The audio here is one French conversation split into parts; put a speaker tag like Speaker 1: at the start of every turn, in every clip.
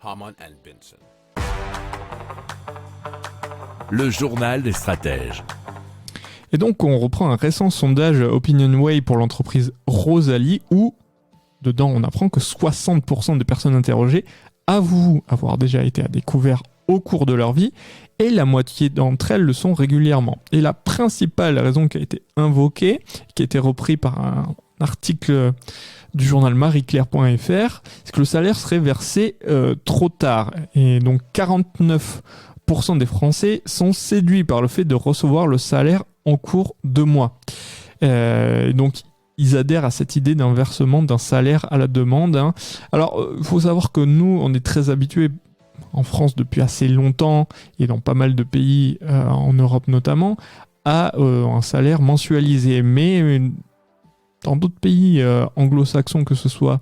Speaker 1: Harman and Benson.
Speaker 2: Le journal des stratèges.
Speaker 3: Et donc, on reprend un récent sondage OpinionWay pour l'entreprise Rosalie où, dedans, on apprend que 60% des personnes interrogées avouent avoir déjà été à découvert au cours de leur vie et la moitié d'entre elles le sont régulièrement. Et la principale raison qui a été invoquée, qui a été reprise par un article du journal marieclaire.fr, c'est que le salaire serait versé trop tard. Et donc 49% des Français sont séduits par le fait de recevoir le salaire en cours de mois. Donc ils adhèrent à cette idée d'un versement d'un salaire à la demande. Alors, il faut savoir que nous, on est très habitués en France depuis assez longtemps et dans pas mal de pays, en Europe notamment, à un salaire mensualisé. Mais dans d'autres pays anglo-saxons, que ce soit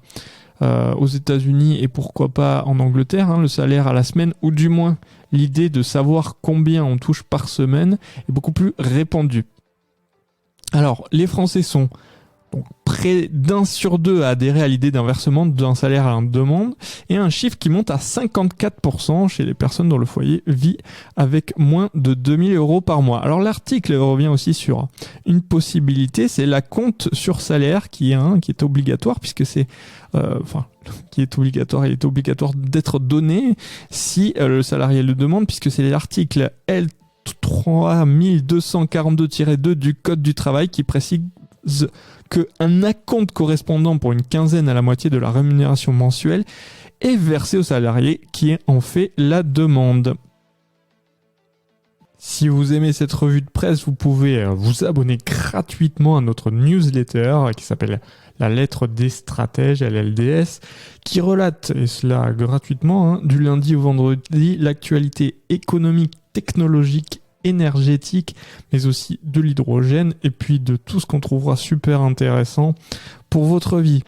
Speaker 3: aux États-Unis et pourquoi pas en Angleterre, le salaire à la semaine, ou du moins l'idée de savoir combien on touche par semaine, est beaucoup plus répandue. Alors, les Français sont donc près d'1 sur 2 à adhérer à l'idée d'un versement d'un salaire à la demande, et un chiffre qui monte à 54% chez les personnes dont le foyer vit avec moins de 2000 € par mois. Alors l'article revient aussi sur une possibilité, c'est l'acompte sur salaire qui est obligatoire, puisque c'est il est obligatoire d'être donné si le salarié le demande, puisque c'est l'article L3242-2 du Code du travail qui précise qu'un acompte correspondant pour une quinzaine à la moitié de la rémunération mensuelle est versé au salarié qui en fait la demande. Si vous aimez cette revue de presse, vous pouvez vous abonner gratuitement à notre newsletter qui s'appelle La Lettre des Stratèges, LLDS, qui relate, et cela gratuitement, du lundi au vendredi, l'actualité économique, technologique, énergétique, mais aussi de l'hydrogène, et puis de tout ce qu'on trouvera super intéressant pour votre vie.